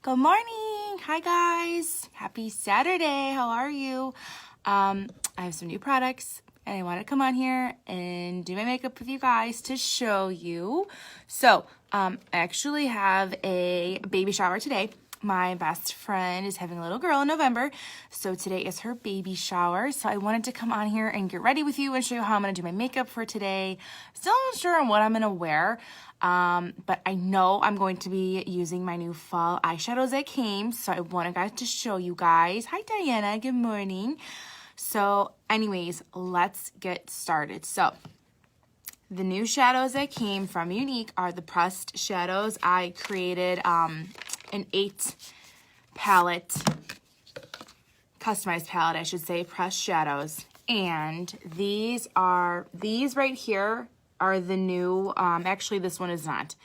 Good morning. Hi guys. Happy Saturday. How are you? I have some new products and I want to come on here and do my makeup with you guys to show you. So, I actually have a baby shower today. My best friend is having a little girl in November, so today is her baby shower. So I wanted to come on here and get ready with you and show you how I'm going to do my makeup for today. Still not sure on what I'm going to wear, but I know I'm going to be using my new fall eyeshadows that came, so I wanted to show you guys. Hi Diana, good morning. So anyways, let's get started. So the new shadows that came from Unique are the pressed shadows. I created an 8 palette, customized palette, I should say, pressed shadows. And these right here are the new, actually this one is not.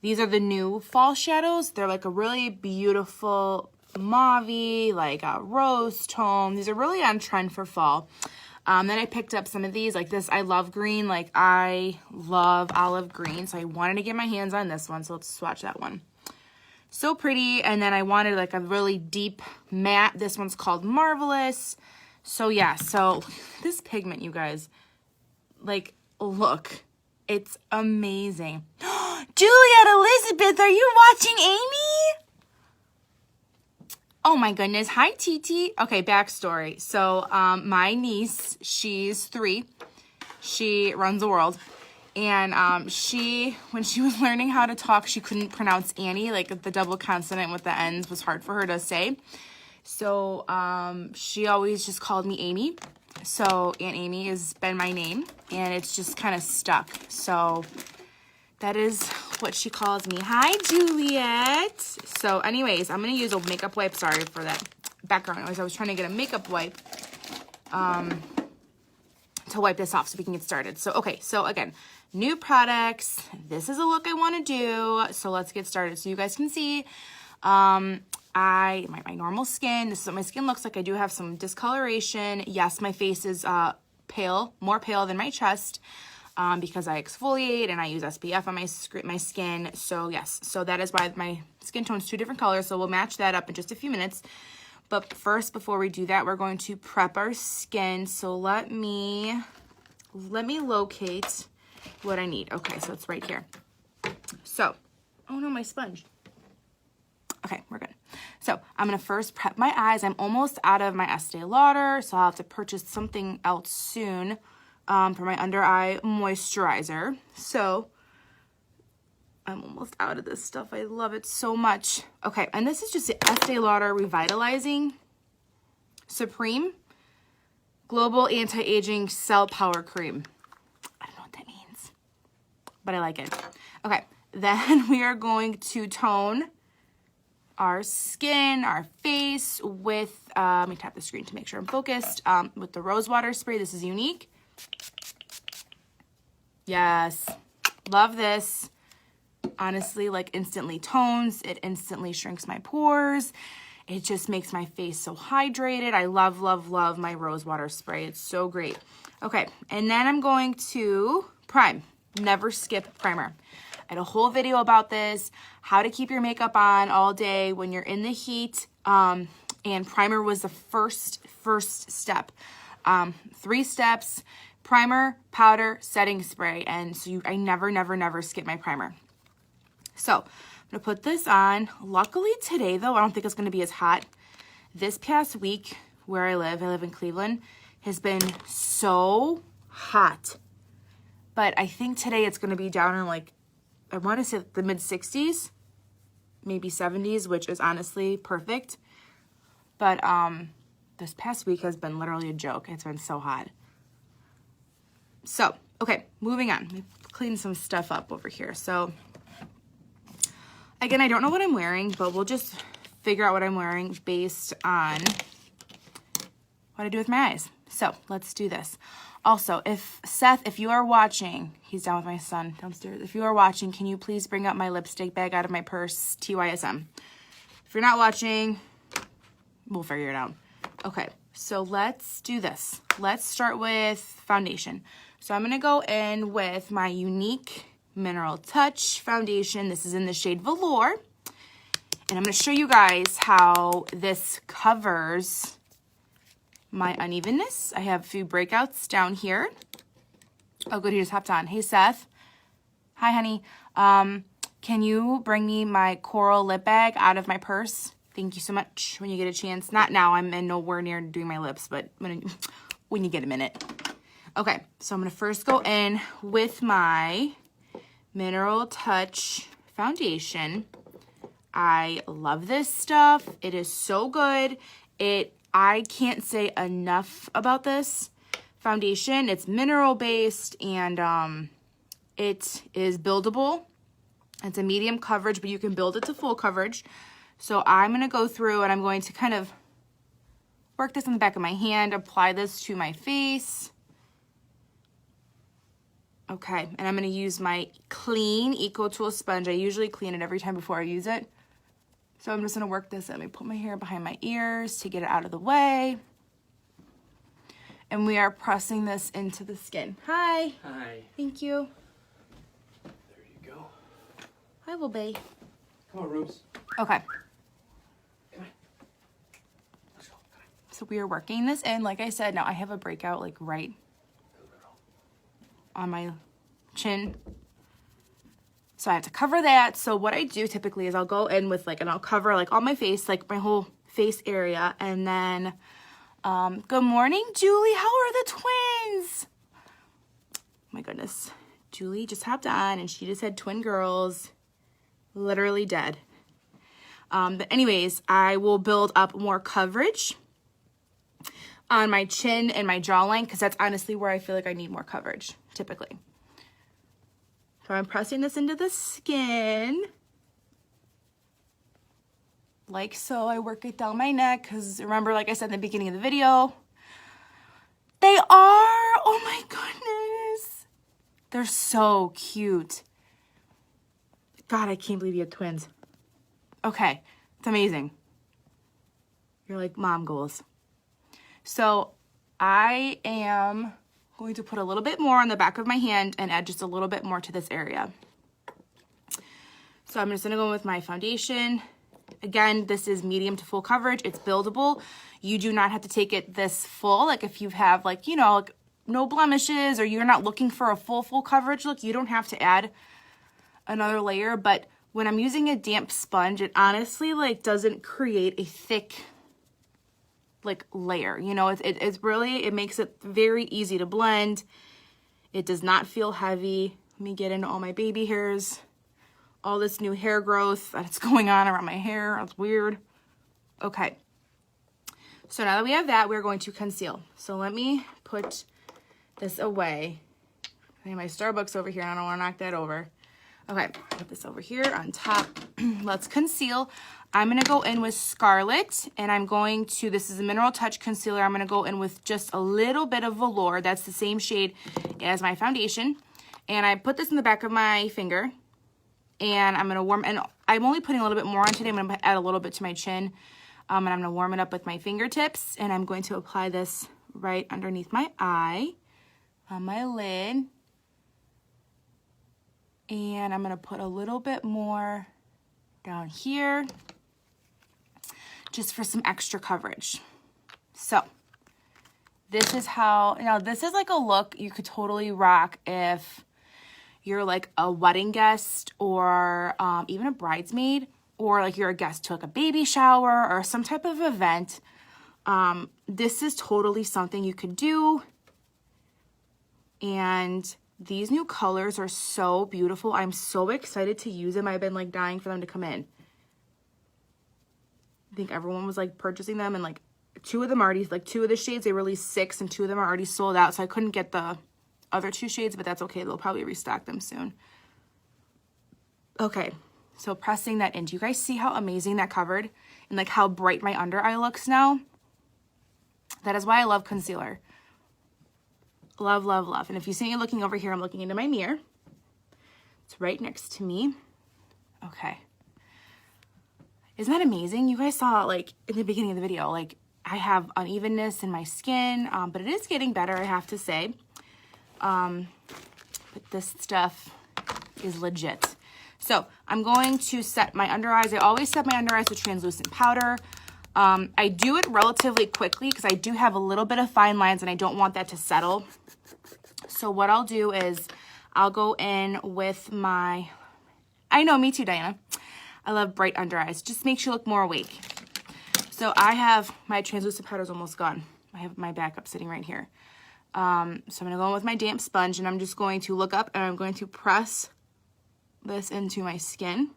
These are the new fall shadows. They're like a really beautiful mauve-y, like a rose tone. These are really on trend for fall. Then I picked up some of these, like this, I love green, like I love olive green. So I wanted to get my hands on this one, so let's swatch that one. So pretty. And then I wanted like a really deep matte. This one's called Marvelous. So yeah, so this pigment, you guys, like, look, it's amazing. Juliet Elizabeth, are you watching Amy? Oh my goodness. Hi, Titi. Okay, backstory. So my niece, she's 3. She runs the world. And when she was learning how to talk, she couldn't pronounce Annie, like the double consonant with the ends was hard for her to say. So she always just called me Amy. So Aunt Amy has been my name, and it's just kind of stuck. So that is what she calls me. Hi, Juliet. So anyways, I'm going to use a makeup wipe. Sorry for that background noise. I was trying to get a makeup wipe to wipe this off so we can get started. So, okay. So again, new products. This is a look I want to do. So let's get started. So you guys can see my normal skin. This is what my skin looks like. I do have some discoloration. Yes, my face is pale, more pale than my chest. Because I exfoliate and I use SPF on my skin. So yes, so that is why my skin tone is 2 different colors. So we'll match that up in just a few minutes. But first, before we do that, we're going to prep our skin. So let me locate what I need. Okay, so it's right here. So, oh no, my sponge. Okay, we're good. So I'm going to first prep my eyes. I'm almost out of my Estee Lauder, so I'll have to purchase something else soon for my under eye moisturizer. So I'm almost out of this stuff. I love it so much. Okay, and this is just the Estee Lauder Revitalizing Supreme Global Anti-Aging Cell Power Cream. I don't know what that means, but I like it. Okay, then we are going to tone our skin, our face with, let me tap the screen to make sure I'm focused, with the Rose Water Spray. This is Unique. Yes, love this. Honestly, like instantly tones. It instantly shrinks my pores. It just makes my face so hydrated. I love, love, love my Rose Water Spray. It's so great. Okay, and then I'm going to prime. Never skip primer. I had a whole video about this, how to keep your makeup on all day when you're in the heat, and primer was the first step. 3 steps: primer, powder, setting spray, and so I never skip my primer. So I'm gonna put this on. Luckily today, though, I don't think it's gonna be as hot. This past week where I live in Cleveland, has been so hot, but I think today it's gonna be down in like, I want to say the mid 60s, maybe 70s, which is honestly perfect. But this past week has been literally a joke. It's been so hot. So, okay, moving on. Let me clean some stuff up over here. So, again, I don't know what I'm wearing, but we'll just figure out what I'm wearing based on what I do with my eyes. So, let's do this. Also, Seth, if you are watching, he's down with my son downstairs. If you are watching, can you please bring up my lipstick bag out of my purse, TYSM. If you're not watching, we'll figure it out. Okay, so let's do this. Let's start with foundation. So I'm going to go in with my Unique Mineral Touch foundation. This is in the shade Velour. And I'm going to show you guys how this covers my unevenness. I have a few breakouts down here. Oh, good, he just hopped on. Hey, Seth. Hi, honey. Can you bring me my coral lip bag out of my purse? Thank you so much when you get a chance. Not now, I'm nowhere near doing my lips, but when you get a minute. Okay, so I'm going to first go in with my Mineral Touch foundation. I love this stuff. It is so good. I can't say enough about this foundation. It's mineral based and it is buildable. It's a medium coverage, but you can build it to full coverage. So I'm going to go through and I'm going to kind of work this on the back of my hand, apply this to my face. Okay, and I'm going to use my clean Eco Tool sponge. I usually clean it every time before I use it. So I'm just going to work this. Let me put my hair behind my ears to get it out of the way. And we are pressing this into the skin. Hi. Hi. Thank you. There you go. Hi, little bae. Come on, Rose. Okay. Come on. Let's go. Come on. So we are working this in. Like I said, now I have a breakout like right on my chin. So I have to cover that. So what I do typically is I'll go in with like, and I'll cover like all my face, like my whole face area. And then, good morning, Julie. How are the twins? My goodness. Julie just hopped on and she just had twin girls. Literally dead. But anyways, I will build up more coverage on my chin and my jawline because that's honestly where I feel like I need more coverage, typically. So I'm pressing this into the skin. Like so. I work it down my neck because remember, like I said in the beginning of the video, they are, oh my goodness. They're so cute. God, I can't believe you have twins. Okay, it's amazing. You're like mom goals. So I am going to put a little bit more on the back of my hand and add just a little bit more to this area. So I'm just gonna go with my foundation. Again, this is medium to full coverage. It's buildable. You do not have to take it this full. Like if you have like, you know, like no blemishes or you're not looking for a full coverage look, you don't have to add another layer. But when I'm using a damp sponge, it honestly like doesn't create a thick like layer, you know, it's really, it makes it very easy to blend. It does not feel heavy. Let me get into all my baby hairs, all this new hair growth that's going on around my hair. That's weird. Okay. So now that we have that, we're going to conceal. So let me put this away. I have my Starbucks over here and I don't want to knock that over. Okay, put this over here on top. Let's conceal. I'm going to go in with Scarlet, and I'm going to, this is a Mineral Touch Concealer. I'm going to go in with just a little bit of Velour. That's the same shade as my foundation. And I put this in the back of my finger, and I'm going to warm, and I'm only putting a little bit more on today. I'm going to add a little bit to my chin, and I'm going to warm it up with my fingertips, and I'm going to apply this right underneath my eye, on my lid. And I'm going to put a little bit more down here just for some extra coverage. So this is how, you know, this is like a look you could totally rock if you're like a wedding guest or even a bridesmaid, or like you're a guest to like a baby shower or some type of event. This is totally something you could do. And these new colors are so beautiful. I'm so excited to use them. I've been like dying for them to come in. I think everyone was like purchasing them, and like two of them already, like two of the shades, they released 6 and 2 of them are already sold out. So I couldn't get the other 2 shades, but that's okay. They'll probably restock them soon. Okay, so pressing that in. Do you guys see how amazing that covered and like how bright my under eye looks now? That is why I love concealer. Love, love, love. And if you see me looking over here, I'm looking into my mirror. It's right next to me. Okay. Isn't that amazing? You guys saw like in the beginning of the video, like I have unevenness in my skin, but it is getting better, I have to say. But this stuff is legit. So I'm going to set my under eyes. I always set my under eyes with translucent powder. I do it relatively quickly because I do have a little bit of fine lines and I don't want that to settle. So what I'll do is I'll go in with my, I know, me too, Diana. I love bright under eyes. Just makes you look more awake. So I have my translucent powder is almost gone. I have my backup sitting right here. So I'm going to go in with my damp sponge and I'm just going to look up and I'm going to press this into my skin.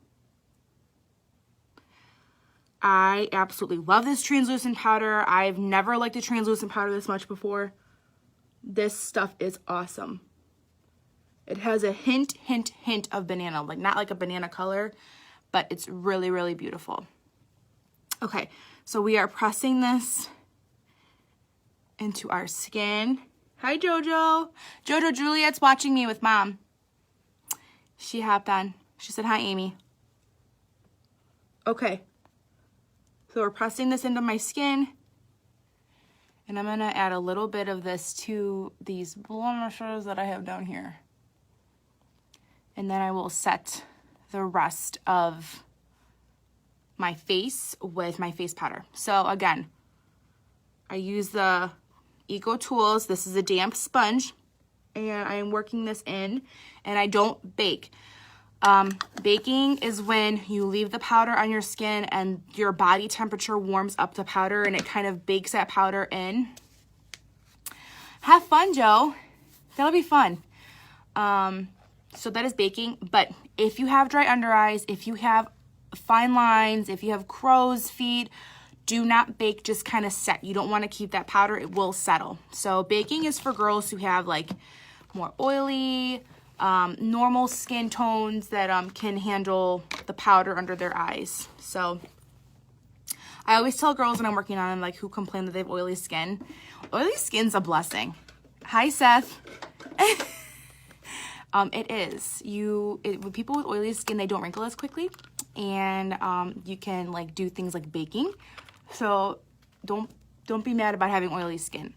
I absolutely love this translucent powder. I've never liked a translucent powder this much before. This stuff is awesome. It has a hint of banana, like not like a banana color, but it's really, really beautiful. Okay, so we are pressing this into our skin. Hi, Jojo. Jojo Juliet's watching me with Mom. She hopped on. She said, hi, Amy. Okay. So we're pressing this into my skin. And I'm going to add a little bit of this to these blemishes that I have down here. And then I will set the rest of my face with my face powder. So again, I use the Eco Tools. This is a damp sponge. And I am working this in. And I don't bake. Baking is when you leave the powder on your skin and your body temperature warms up the powder and it kind of bakes that powder in. Have fun, Joe. That'll be fun. So that is baking. But if you have dry under eyes, if you have fine lines, if you have crow's feet, do not bake, just kind of set. You don't want to keep that powder. It will settle. So baking is for girls who have like more oily, normal skin tones that can handle the powder under their eyes. So I always tell girls when I'm working on them, like who complain that they have oily skin, oily skin's a blessing. Hi, Seth. It is. With people with oily skin, they don't wrinkle as quickly, and you can like do things like baking. So don't be mad about having oily skin.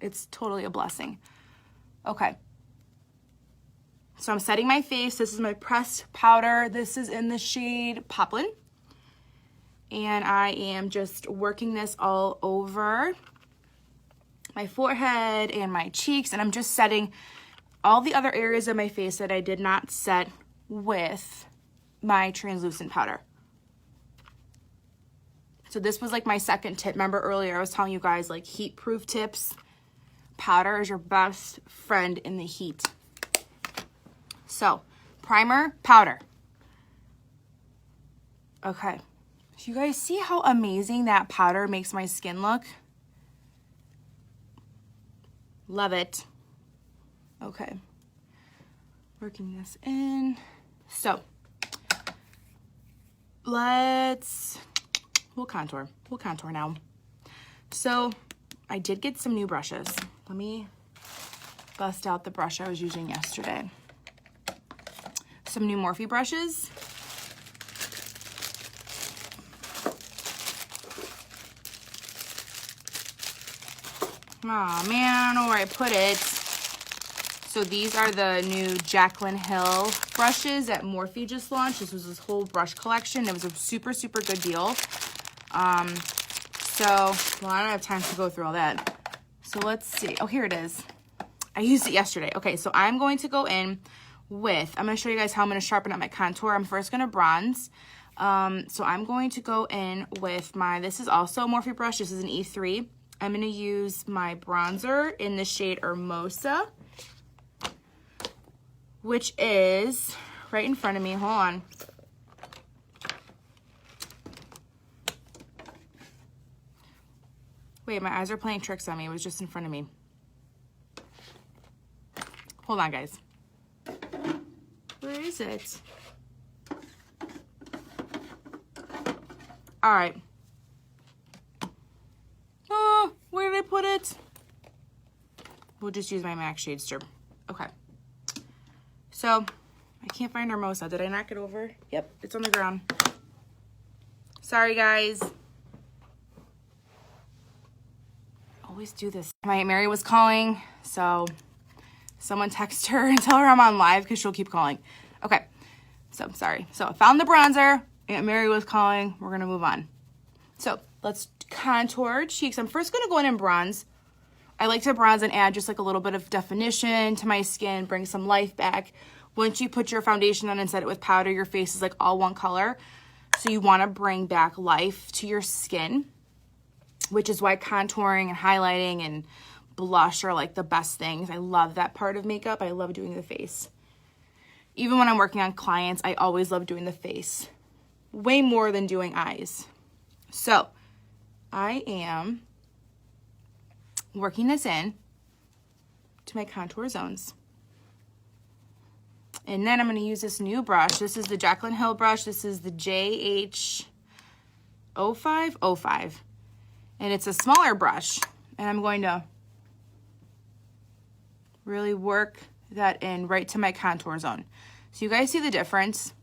It's totally a blessing. Okay. So I'm setting my face. This is my pressed powder. This is in the shade Poplin. And I am just working this all over my forehead and my cheeks. And I'm just setting all the other areas of my face that I did not set with my translucent powder. So this was like my second tip. Remember earlier I was telling you guys like heat-proof tips. Powder is your best friend in the heat. So, primer, powder. Okay. So you guys see how amazing that powder makes my skin look? Love it. Okay. Working this in. So, we'll contour. We'll contour now. So, I did get some new brushes. Let me bust out the brush I was using yesterday. Some new Morphe brushes. Oh man, I don't know where I put it. So these are the new Jaclyn Hill brushes that Morphe just launched. This was this whole brush collection. It was a super, super good deal. I don't have time to go through all that. So let's see. Oh, here it is. I used it yesterday. Okay, so I'm going to go in with, I'm going to show you guys how I'm going to sharpen up my contour. I'm first going to bronze. So I'm going to go in with this is also a Morphe brush. This is an E3. I'm going to use my bronzer in the shade Hermosa, which is right in front of me. Hold on. Wait, my eyes are playing tricks on me. It was just in front of me. Hold on, guys. Where is it? All right. Oh, where did I put it? We'll just use my MAC Shadester. Okay. So, I can't find Hermosa. Did I knock it over? Yep, it's on the ground. Sorry, guys. Always do this. My Aunt Mary was calling, so someone text her and tell her I'm on live because she'll keep calling. Okay, So sorry. So I found the bronzer. Aunt Mary was calling. We're going to move on. So let's contour cheeks. I'm first going to go in and bronze. I like to bronze and add just like a little bit of definition to my skin, bring some life back. Once you put your foundation on and set it with powder, your face is like all one color. So you want to bring back life to your skin, which is why contouring and highlighting and blush are like the best things. I love that part of makeup. I love doing the face. Even when I'm working on clients, I always love doing the face. Way more than doing eyes. So I am working this in to my contour zones. And then I'm going to use this new brush. This is the Jaclyn Hill brush. This is the JH0505. And it's a smaller brush. And I'm going to really work that in right to my contour zone. So you guys see the difference?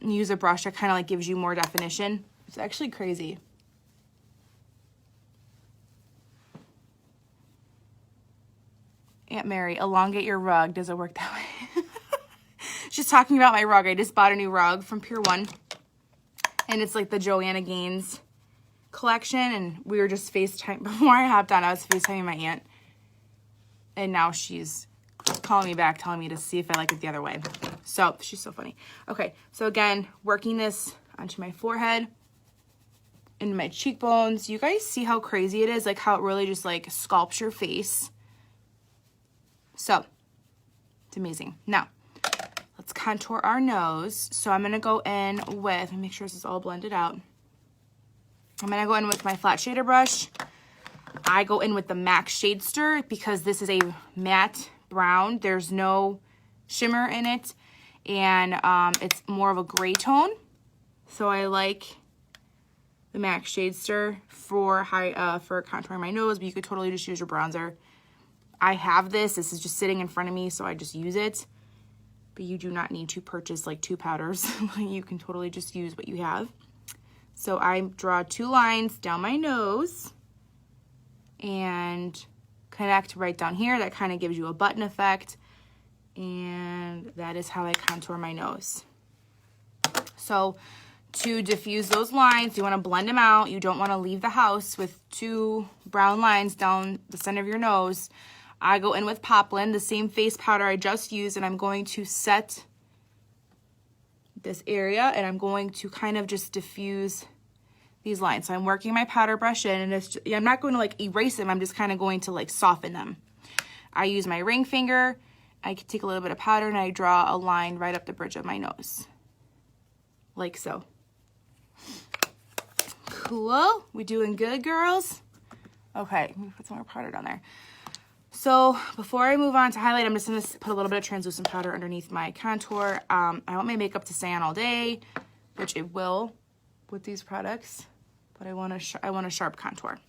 Use a brush that kind of like gives you more definition. It's actually crazy. Aunt Mary, elongate your rug. Does it work that way? She's talking about my rug. I just bought a new rug from Pier 1. And it's like the Joanna Gaines collection. And we were just FaceTime. Before I hopped on, I was FaceTiming my aunt. And now she's calling me back, telling me to see if I like it the other way. So she's so funny. Okay, so again, working this onto my forehead, into my cheekbones. You guys see how crazy it is? Like how it really just like sculpts your face. So it's amazing. Now, let's contour our nose. So I'm going to go in with, let me make sure this is all blended out. I'm going to go in with my flat shader brush. I go in with the MAC Shade Stir because this is a matte brown. There's no shimmer in it. And it's more of a gray tone. So I like the MAC Shade Stir for contouring my nose, but you could totally just use your bronzer. I have this. This is just sitting in front of me, so I just use it. But you do not need to purchase like 2 powders. You can totally just use what you have. So I draw 2 lines down my nose and connect right down here. That kind of gives you a button effect. And that is how I contour my nose. So to diffuse those lines, you want to blend them out. You don't want to leave the house with 2 brown lines down the center of your nose. I go in with Poplin, the same face powder I just used, and I'm going to set this area, and I'm going to kind of just diffuse these lines. So I'm working my powder brush in, and I'm not going to like erase them. I'm just kind of going to like soften them. I use my ring finger. I can take a little bit of powder, and I draw a line right up the bridge of my nose. Like so. Cool. We doing good, girls? Okay, let me put some more powder down there. So before I move on to highlight, I'm just going to put a little bit of translucent powder underneath my contour. I want my makeup to stay on all day, which it will with these products, but I want a sharp contour.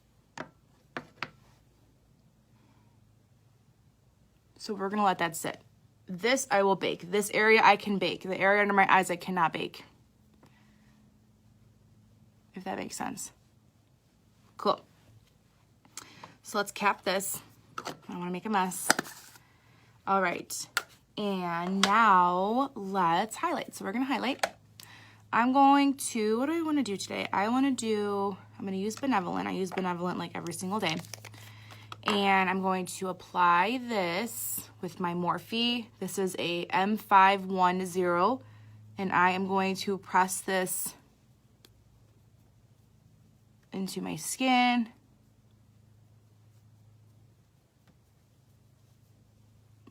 So we're going to let that sit. This I will bake. This area I can bake. The area under my eyes I cannot bake. If that makes sense. Cool. So let's cap this. I don't want to make a mess. All right. And now let's highlight. So we're going to highlight. I'm going to, what do I want to do today? I'm going to use Benevolent. I use Benevolent like every single day. And I'm going to apply this with my Morphe. This is a M510. And I am going to press this into my skin.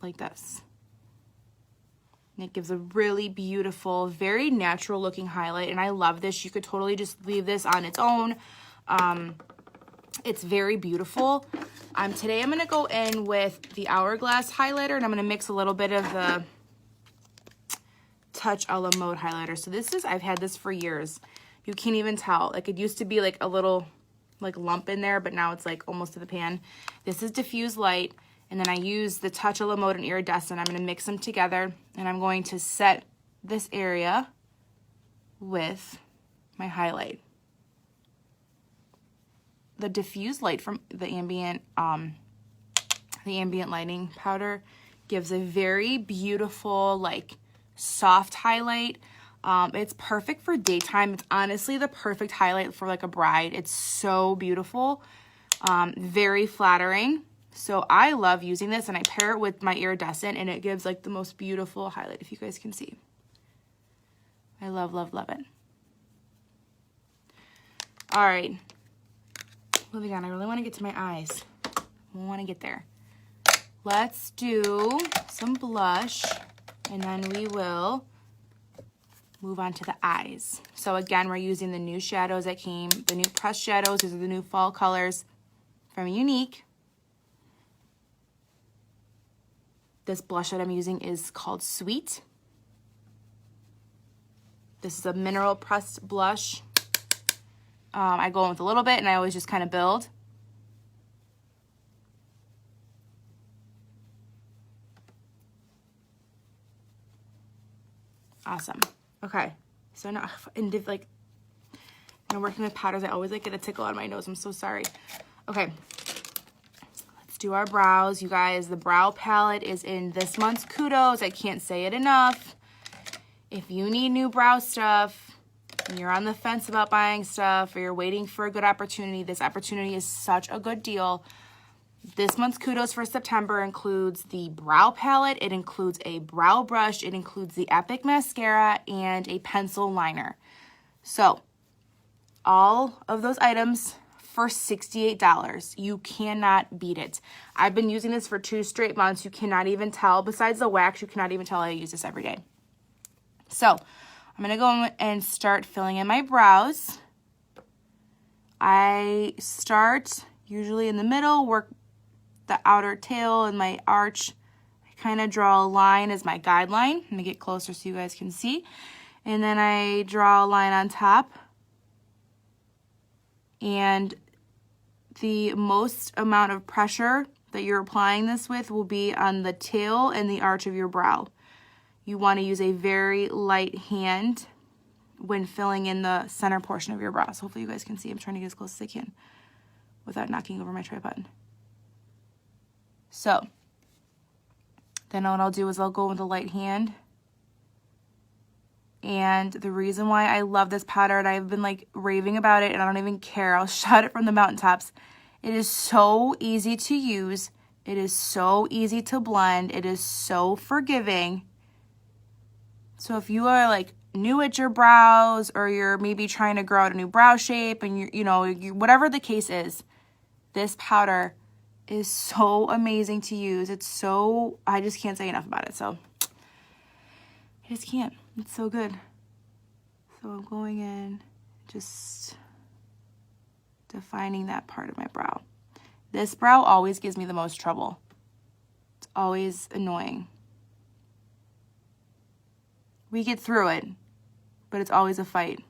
Like this. And it gives a really beautiful, very natural looking highlight. And I love this. You could totally just leave this on its own. It's very beautiful. Today I'm going to go in with the Hourglass highlighter, and I'm going to mix a little bit of the Touch a la Mode highlighter. So this is, I've had this for years. You can't even tell. Like it used to be like a little like lump in there, but now it's like almost to the pan. This is Diffuse Light. And then I use the Touch a la Mode and Iridescent. I'm going to mix them together, and I'm going to set this area with my highlight. The Diffuse Light from the ambient lighting powder gives a very beautiful, like soft highlight. It's perfect for daytime. It's honestly the perfect highlight for like a bride. It's so beautiful, very flattering. So I love using this, and I pair it with my iridescent, and it gives like the most beautiful highlight, if you guys can see. I love, love, love it. All right, moving on. I really want to get to my eyes. I want to get there. Let's do some blush, and then we will move on to the eyes. So again, we're using the new shadows that came, the new pressed shadows. These are the new fall colors from Unique. This blush that I'm using is called Sweet. This is a mineral pressed blush. I go in with a little bit, and I always just kind of build. Awesome. Okay. So now, like, when I'm working with powders, I always like get a tickle out of my nose. I'm so sorry. Okay. Let's do our brows, you guys. The brow palette is in this month's Kudos. I can't say it enough. If you need new brow stuff, and you're on the fence about buying stuff, or you're waiting for a good opportunity, this opportunity is such a good deal. This month's Kudos for September includes the brow palette, it includes a brow brush, it includes the Epic mascara, and a pencil liner. So, all of those items for $68. You cannot beat it. I've been using this for 2 straight months. You cannot even tell. Besides the wax, you cannot even tell I use this every day. So, I'm going to go and start filling in my brows. I start usually in the middle, work the outer tail and my arch. I kind of draw a line as my guideline. Let me get closer so you guys can see. And then I draw a line on top. And the most amount of pressure that you're applying this with will be on the tail and the arch of your brow. You want to use a very light hand when filling in the center portion of your brow. So hopefully you guys can see. I'm trying to get as close as I can without knocking over my tripod. So then what I'll do is I'll go with a light hand. And the reason why I love this powder, and I've been like raving about it, and I don't even care, I'll shout it from the mountaintops. It is so easy to use. It is so easy to blend. It is so forgiving. So if you are like new at your brows, or you're maybe trying to grow out a new brow shape, and whatever the case is, this powder is so amazing to use. It's so, I just can't say enough about it. So I just can't. It's so good. So I'm going in, just defining that part of my brow. This brow always gives me the most trouble. It's always annoying. We get through it, but it's always a fight.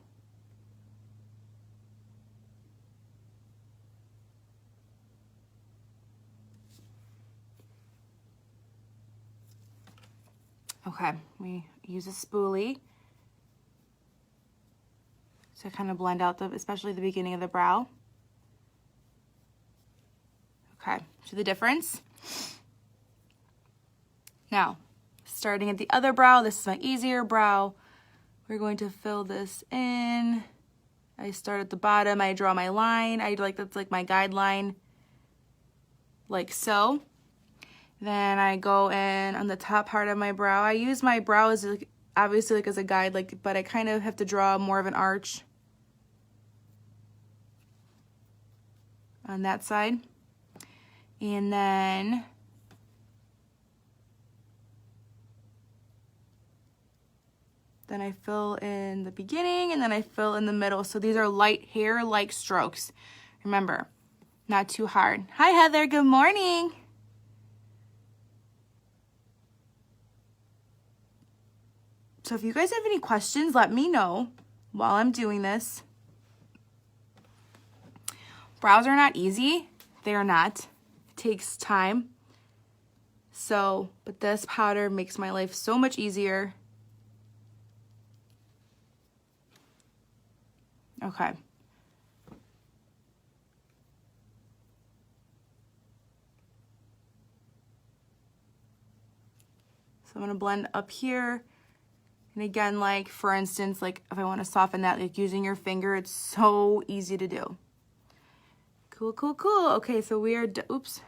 Okay, we use a spoolie to kind of blend out especially the beginning of the brow. Okay, see the difference? Now, starting at the other brow, this is my easier brow. We're going to fill this in. I start at the bottom, I draw my line. That's like my guideline, like so. Then I go in on the top part of my brow. I use my brow as obviously like as a guide, but I kind of have to draw more of an arch on that side. And then I fill in the beginning, and then I fill in the middle. So these are light hair-like strokes. Remember, not too hard. Hi, Heather. Good morning. So if you guys have any questions, let me know while I'm doing this. Brows are not easy. They are not. It takes time. So, but this powder makes my life so much easier. Okay. So I'm going to blend up here And again, like for instance, like if I want to soften that, like using your finger, it's so easy to do. Cool, cool, cool. Okay, so we are, oops,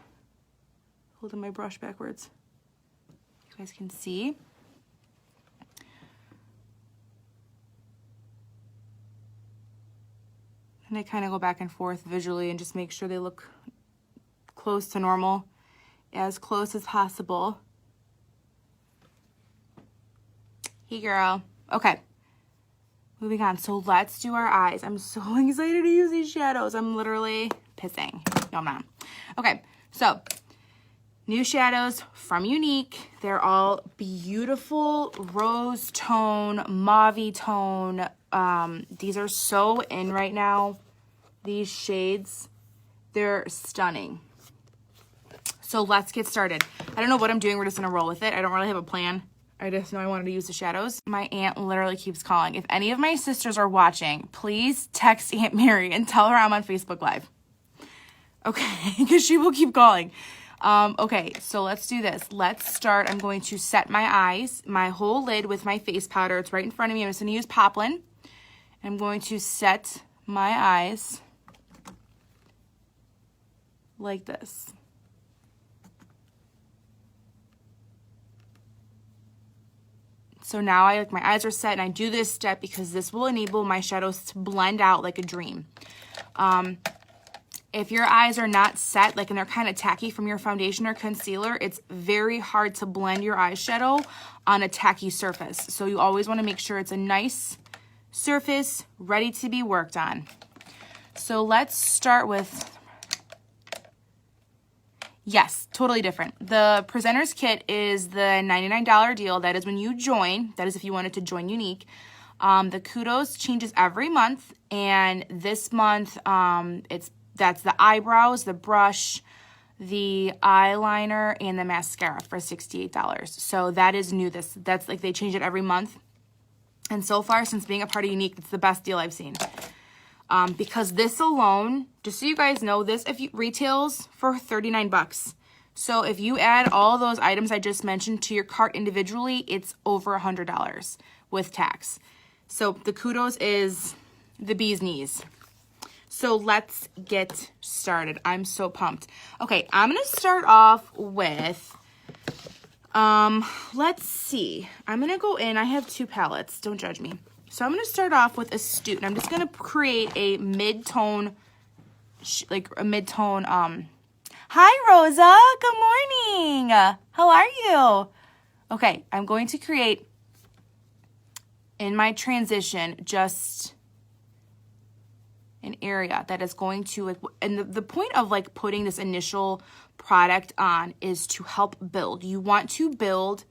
holding my brush backwards. You guys can see. And I kind of go back and forth visually and just make sure they look close to normal, as close as possible. Hey girl. Okay, moving on. So let's do our eyes. I'm so excited to use these shadows. I'm literally pissing. No, I'm not. Okay, so new shadows from Unique. They're all beautiful rose tone, mauve tone. These are so in right now. These shades, they're stunning. So let's get started. I don't know what I'm doing. We're just gonna roll with it. I don't really have a plan. I just know I wanted to use the shadows. My aunt literally keeps calling. If any of my sisters are watching, please text Aunt Mary and tell her I'm on Facebook Live. Okay, because she will keep calling. Okay, so let's do this. Let's start. I'm going to set my eyes, my whole lid with my face powder. It's right in front of me. I'm just going to use Poplin. I'm going to set my eyes like this. So now my eyes are set, and I do this step because this will enable my shadows to blend out like a dream. If your eyes are not set, and they're kind of tacky from your foundation or concealer, it's very hard to blend your eyeshadow on a tacky surface. So you always want to make sure it's a nice surface ready to be worked on. So let's start with, yes, totally different. The Presenter's Kit is the $99 deal. That is when you join. That is if you wanted to join Unique. The Kudos changes every month, and this month that's the eyebrows, the brush, the eyeliner, and the mascara for $68. So that is new. That's they change it every month. And so far, since being a part of Unique, it's the best deal I've seen. Because this alone, just so you guys know, this retails for $39. So if you add all those items I just mentioned to your cart individually, it's over $100 with tax. So the Kudos is the bee's knees. So let's get started. I'm so pumped. Okay, I'm going to start off with, let's see. I'm going to go in. I have two palettes. Don't judge me. So I'm going to start off with Astute. And I'm just going to create a mid-tone, hi, Rosa. Good morning. How are you? Okay, I'm going to create, in my transition, just an area that is going to, and the point of putting this initial product on is to help build. You want to build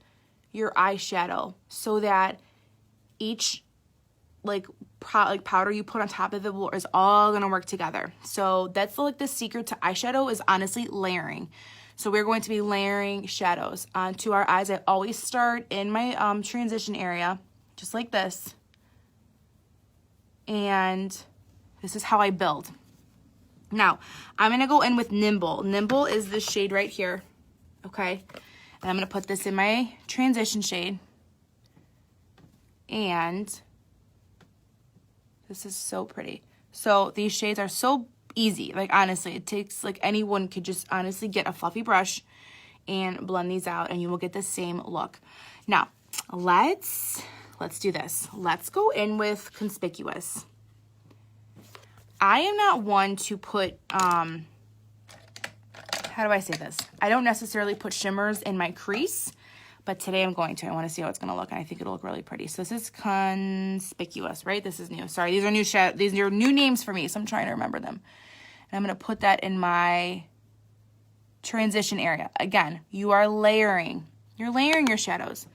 your eyeshadow so that each powder you put on top of it is all gonna work together. So that's the secret to eyeshadow, is honestly layering. So we're going to be layering shadows onto our eyes. I always start in my transition area, just like this. And this is how I build. Now, I'm going to go in with Nimble. Nimble is this shade right here, okay? And I'm going to put this in my transition shade. And this is so pretty. So these shades are so easy. Honestly, it takes, anyone could just honestly get a fluffy brush and blend these out, and you will get the same look. Now, let's do this. Let's go in with Conspicuous. I am not one to put, how do I say this? I don't necessarily put shimmers in my crease, but today I'm going to. I want to see how it's going to look, and I think it'll look really pretty. So this is Conspicuous, right? This is new. Sorry, these are new names for me, so I'm trying to remember them. And I'm going to put that in my transition area. Again, you are layering. You're layering your shadows,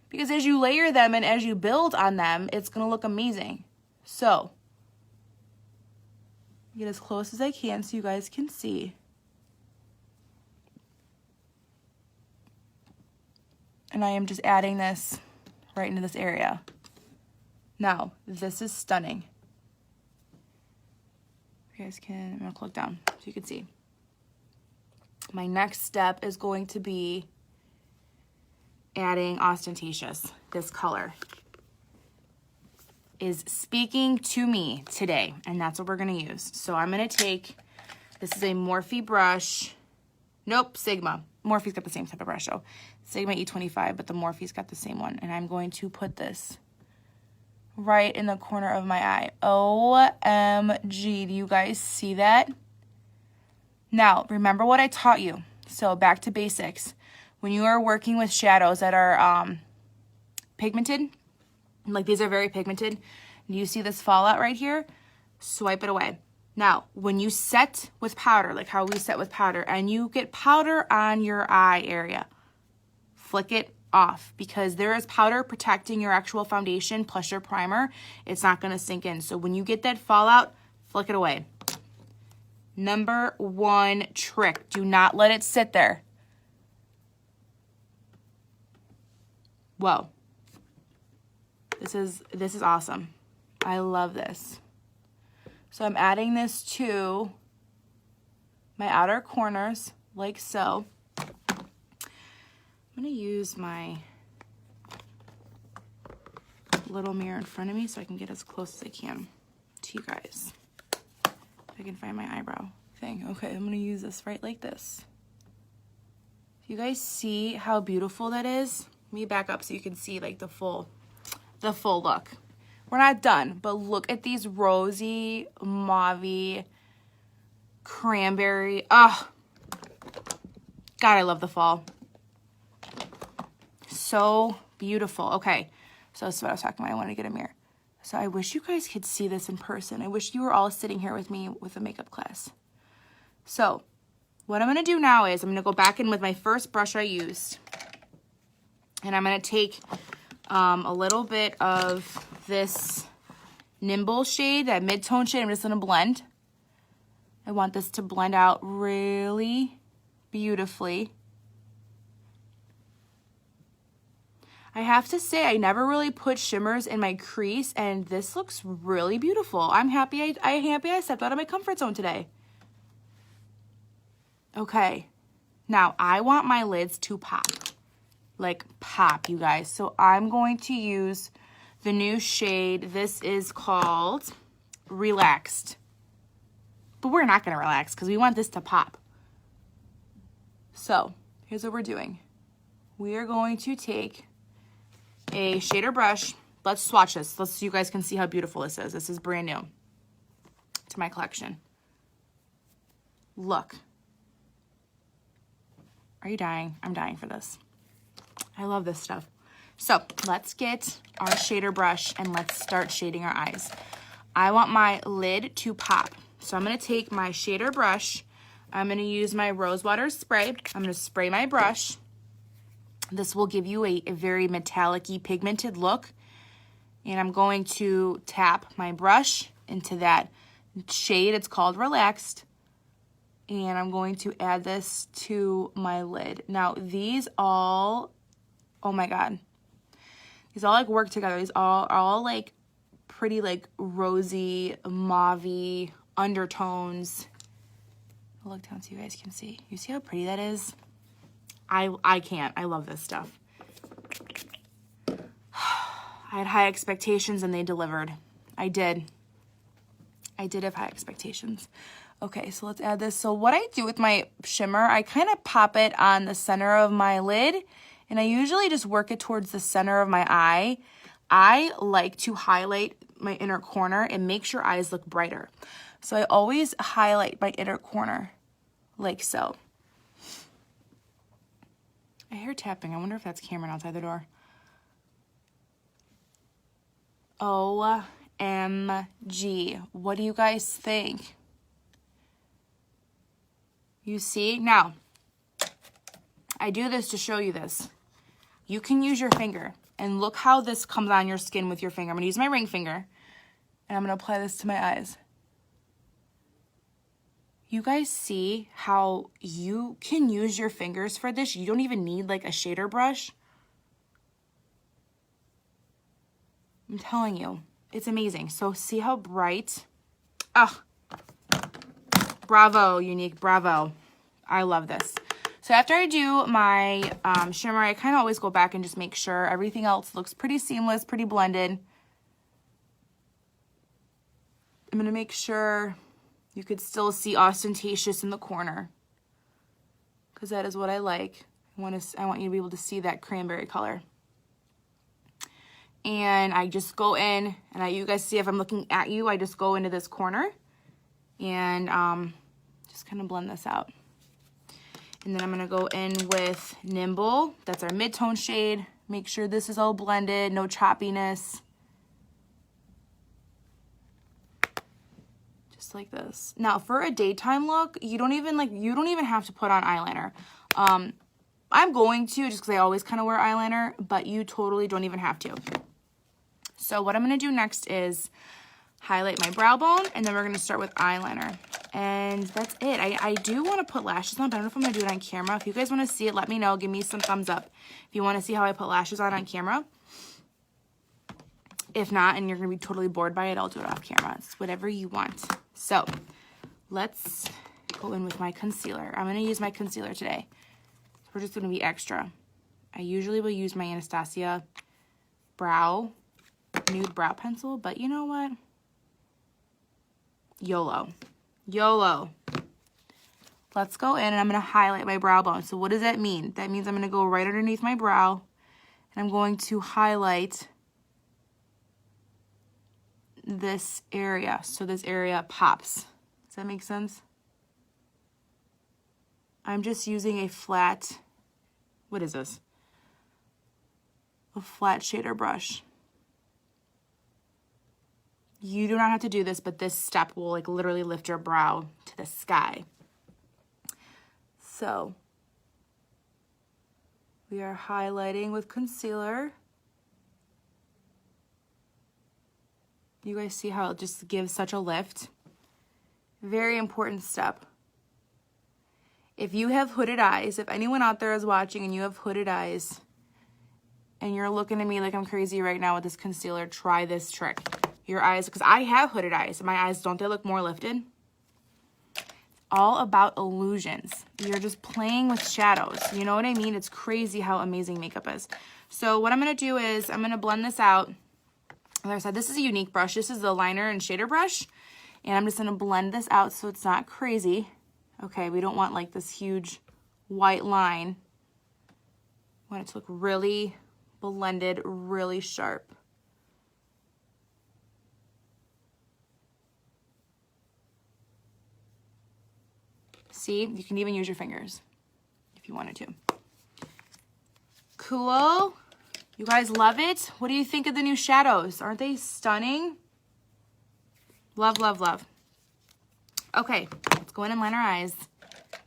because as you layer them and as you build on them, it's going to look amazing. So get as close as I can so you guys can see. And I am just adding this right into this area. Now, this is stunning. You guys can, I'm gonna click down so you can see. My next step is going to be adding Ostentatious, this color. is speaking to me today, and that's what we're going to use. So I'm going to take, this is a Morphe brush. Nope, Sigma. Morphe's got the same type of brush, though. Sigma E25, but the Morphe's got the same one. And I'm going to put this right in the corner of my eye. OMG, do you guys see that? Now, remember what I taught you. So back to basics. When you are working with shadows that are pigmented, like these are very pigmented, you see this fallout right here? Swipe it away. Now, when you set with powder, like how we set with powder, and you get powder on your eye area, flick it off, because there is powder protecting your actual foundation plus your primer. It's not going to sink in. So when you get that fallout, flick it away. Number one trick, do not let it sit there. Whoa. This is awesome. I love this. So I'm adding this to my outer corners, like so. I'm gonna use my little mirror in front of me so I can get as close as I can to you guys. If I can find my eyebrow thing. Okay, I'm gonna use this right like this. Do you guys see how beautiful that is? Let me back up so you can see like the full look. We're not done, but look at these rosy, mauve, cranberry. Oh, God, I love the fall. So beautiful. Okay, so that's what I was talking about. I want to get a mirror. So I wish you guys could see this in person. I wish you were all sitting here with me with a makeup class. So what I'm going to do now is I'm going to go back in with my first brush I used. And I'm going to take a little bit of this Nimble shade, that mid-tone shade. I'm just going to blend. I want this to blend out really beautifully. I have to say, I never really put shimmers in my crease, and this looks really beautiful. I'm happy I stepped out of my comfort zone today. Okay, now I want my lids to pop. Like pop, you guys. So I'm going to use the new shade. This is called Relaxed. But we're not going to relax because we want this to pop. So here's what we're doing. We are going to take a shader brush. Let's swatch this. So you guys can see how beautiful this is. This is brand new to my collection. Look. Are you dying? I'm dying for this. I love this stuff. So let's get our shader brush and let's start shading our eyes. I want my lid to pop. So I'm going to take my shader brush. I'm going to use my rose water spray. I'm going to spray my brush. This will give you a very metallic-y pigmented look. And I'm going to tap my brush into that shade. It's called Relaxed. And I'm going to add this to my lid. Now these all, oh my God. These all like work together. These are all like pretty like rosy, mauve undertones. I'll look down so you guys can see. You see how pretty that is? I can't. I love this stuff. I had high expectations and they delivered. I did have high expectations. Okay, so let's add this. So what I do with my shimmer, I kind of pop it on the center of my lid, and I usually just work it towards the center of my eye. I like to highlight my inner corner and make your eyes look brighter. So I always highlight my inner corner like so. I hear tapping. I wonder if that's Cameron outside the door. OMG. What do you guys think? You see? Now, I do this to show you this. You can use your finger, and look how this comes on your skin with your finger. I'm going to use my ring finger, and I'm going to apply this to my eyes. You guys see how you can use your fingers for this? You don't even need like a shader brush. I'm telling you, it's amazing. So see how bright? Oh, bravo, Unique, bravo. I love this. So after I do my shimmer, I kind of always go back and just make sure everything else looks pretty seamless, pretty blended. I'm gonna make sure you could still see ostentatious in the corner, because that is what I like. I want you to be able to see that cranberry color. And I just go in, and you guys see if I'm looking at you, I just go into this corner and just kind of blend this out. And then I'm gonna go in with Nimble. That's our mid-tone shade. Make sure this is all blended, no choppiness. Just like this. Now for a daytime look, you don't even have to put on eyeliner. I'm going to, just because I always kind of wear eyeliner, but you totally don't even have to. So what I'm going to do next is highlight my brow bone, and then we're going to start with eyeliner. And that's it. I do want to put lashes on, but I don't know if I'm going to do it on camera. If you guys want to see it, let me know. Give me some thumbs up if you want to see how I put lashes on camera. If not, and you're going to be totally bored by it, I'll do it off camera. It's whatever you want. So let's go in with my concealer. I'm going to use my concealer today. We're just going to be extra. I usually will use my Anastasia nude brow pencil, but you know what? YOLO. YOLO. Let's go in, and I'm going to highlight my brow bone. So what does that mean? That means I'm going to go right underneath my brow, and I'm going to highlight this area. So this area pops. Does that make sense? I'm just using a flat, what is this? A flat shader brush. You do not have to do this, but this step will like literally lift your brow to the sky. So we are highlighting with concealer. You guys see how it just gives such a lift? Very important step. If you have hooded eyes, if anyone out there is watching and you have hooded eyes and you're looking at me like I'm crazy right now with this concealer, try this trick. Your eyes, because I have hooded eyes. My eyes, don't they look more lifted? It's all about illusions. You're just playing with shadows. You know what I mean? It's crazy how amazing makeup is. So what I'm going to do is I'm going to blend this out. Like I said, this is a unique brush. This is the liner and shader brush. And I'm just going to blend this out so it's not crazy. Okay, we don't want like this huge white line. We want it to look really blended, really sharp. See, you can even use your fingers if you wanted to. Cool. You guys love it? What do you think of the new shadows? Aren't they stunning? Love, love, love. Okay, let's go in and line our eyes.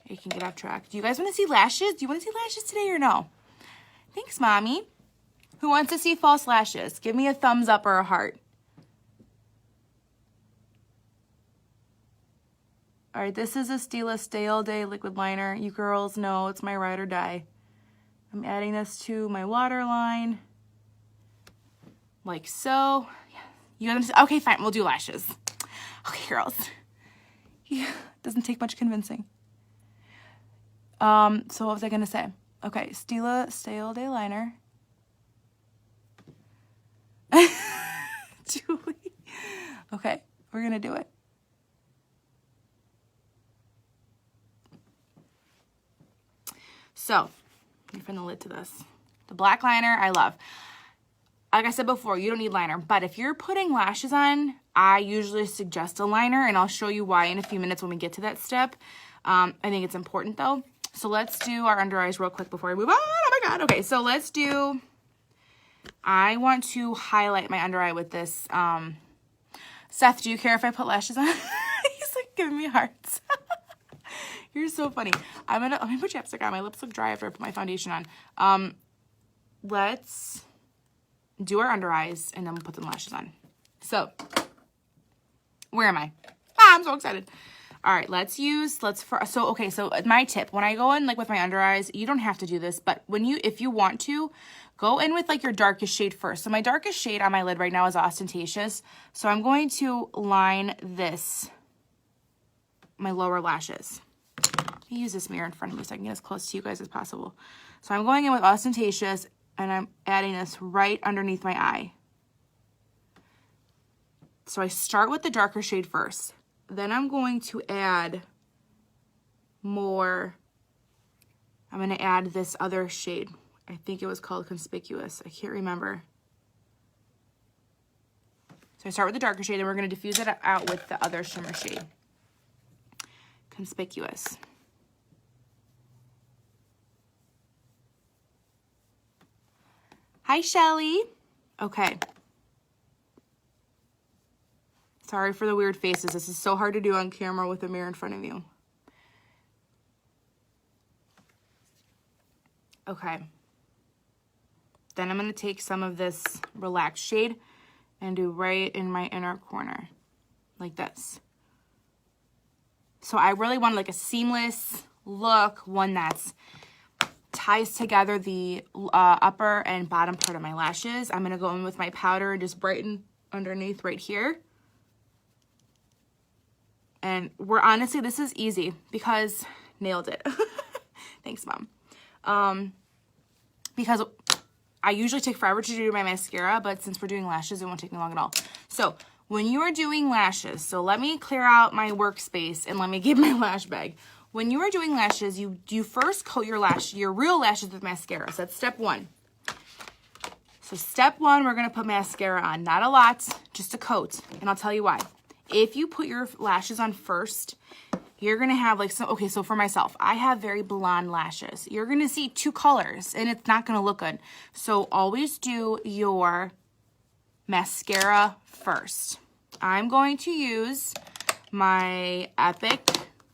You can get off track. Do you guys want to see lashes? Do you want to see lashes today or no? Thanks, Mommy. Who wants to see false lashes? Give me a thumbs up or a heart. All right, this is a Stila Stay All Day liquid liner. You girls know it's my ride or die. I'm adding this to my waterline, like so. You guys, okay, fine, we'll do lashes. Okay, girls. Yeah, doesn't take much convincing. So what was I gonna say? Okay, Stila Stay All Day liner. Julie. Okay, we're gonna do it. So, let me find the lid to this. The black liner, I love. Like I said before, you don't need liner, but if you're putting lashes on, I usually suggest a liner, and I'll show you why in a few minutes when we get to that step. I think it's important though. So let's do our under eyes real quick before we move on. Oh my God. Okay, so let's do, I want to highlight my under eye with this. Seth, do you care if I put lashes on? He's like giving me hearts. You're so funny. Let me put chapstick on. My lips look dry after I put my foundation on. Let's do our under eyes and then we'll put some lashes on. So, where am I? I'm so excited. All right, so my tip, when I go in like with my under eyes, you don't have to do this, but if you want to, go in with like your darkest shade first. So my darkest shade on my lid right now is Ostentatious. So I'm going to line my lower lashes. Let me use this mirror in front of me so I can get as close to you guys as possible. So I'm going in with Ostentatious and I'm adding this right underneath my eye. So I start with the darker shade first. Then I'm going to add more. I'm going to add this other shade. I think it was called Conspicuous. I can't remember. So I start with the darker shade, and we're going to diffuse it out with the other shimmer shade. Conspicuous. Hi, Shelly. Okay. Sorry for the weird faces. This is so hard to do on camera with a mirror in front of you. Okay. Then I'm going to take some of this relaxed shade and do right in my inner corner, like this. So I really want like a seamless look, one that's ties together the upper and bottom part of my lashes. I'm going to go in with my powder and just brighten underneath right here. And honestly, this is easy because nailed it. Thanks, Mom. Because I usually take forever to do my mascara, but since we're doing lashes, it won't take me long at all. So when you are doing lashes, so let me clear out my workspace and let me get my lash bag. When you are doing lashes, you first coat your real lashes with mascara. So that's step one. So step one, we're gonna put mascara on. Not a lot, just a coat. And I'll tell you why. If you put your lashes on first, you're gonna have like some, okay, so for myself, I have very blonde lashes. You're gonna see two colors and it's not gonna look good. So always do your mascara first. I'm going to use my Epic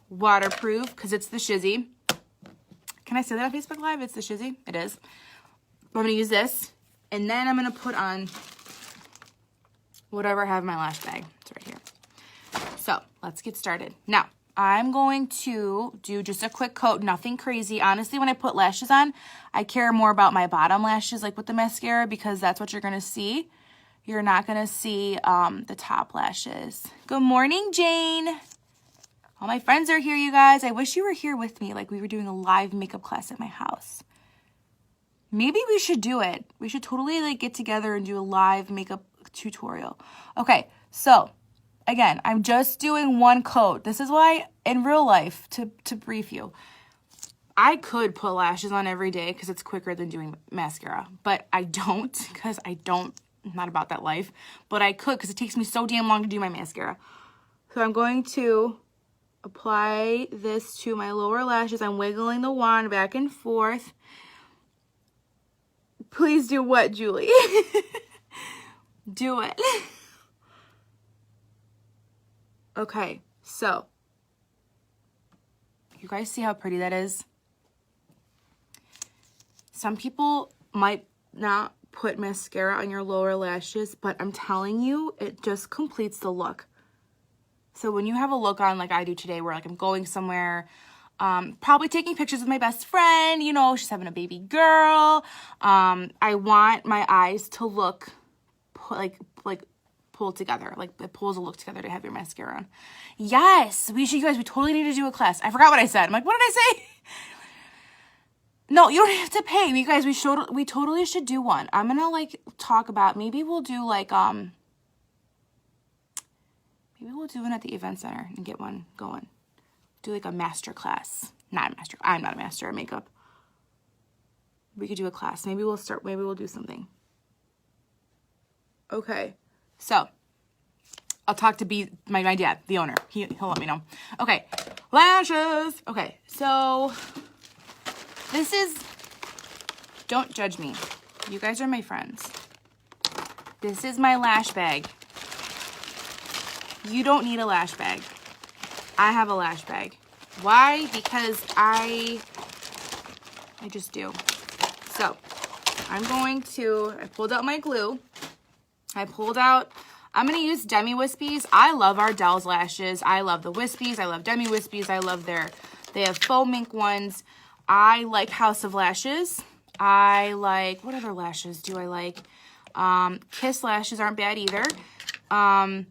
Waterproof because it's the Shizzy. Can I say that on Facebook Live? It's the Shizzy? It is. I'm gonna use this and then I'm gonna put on whatever I have in my lash bag. It's right here. So let's get started. Now, I'm going to do just a quick coat, nothing crazy. Honestly, when I put lashes on, I care more about my bottom lashes, like with the mascara, because that's what you're gonna see. You're not gonna see the top lashes. Good morning, Jane. All my friends are here, you guys. I wish you were here with me, like we were doing a live makeup class at my house. Maybe we should do it. We should totally like get together and do a live makeup tutorial. Okay, so again, I'm just doing one coat. This is why in real life, to brief you, I could put lashes on every day because it's quicker than doing mascara, but I don't because I'm not about that life, but I could because it takes me so damn long to do my mascara. So I'm going to apply this to my lower lashes. I'm wiggling the wand back and forth. Please do what, Julie? Do it. Okay, so you guys see how pretty that is? Some people might not put mascara on your lower lashes, but I'm telling you, it just completes the look. So when you have a look on like I do today where like I'm going somewhere, probably taking pictures with my best friend, you know, she's having a baby girl. I want my eyes to look like pulled together, like it pulls a look together to have your mascara on. Yes, you guys, we totally need to do a class. I forgot what I said. I'm like, what did I say? No, you don't have to pay. You guys, we totally should do one. I'm gonna like talk about, maybe we'll do like, maybe we'll do one at the event center and get one going. Do like a master class. I'm not a master at makeup. We could do a class. Maybe we'll do something. Okay. So, I'll talk to my dad, the owner. He'll let me know. Okay, lashes. Okay, so this is, don't judge me. You guys are my friends. This is my lash bag. You don't need a lash bag. I have a lash bag. Why? Because I just do. So, I pulled out my glue. I'm going to use Demi Wispies. I love Ardell's lashes. I love the Wispies. I love Demi Wispies. I love they have faux mink ones. I like House of Lashes. I like, what other lashes do I like? Kiss lashes aren't bad either. I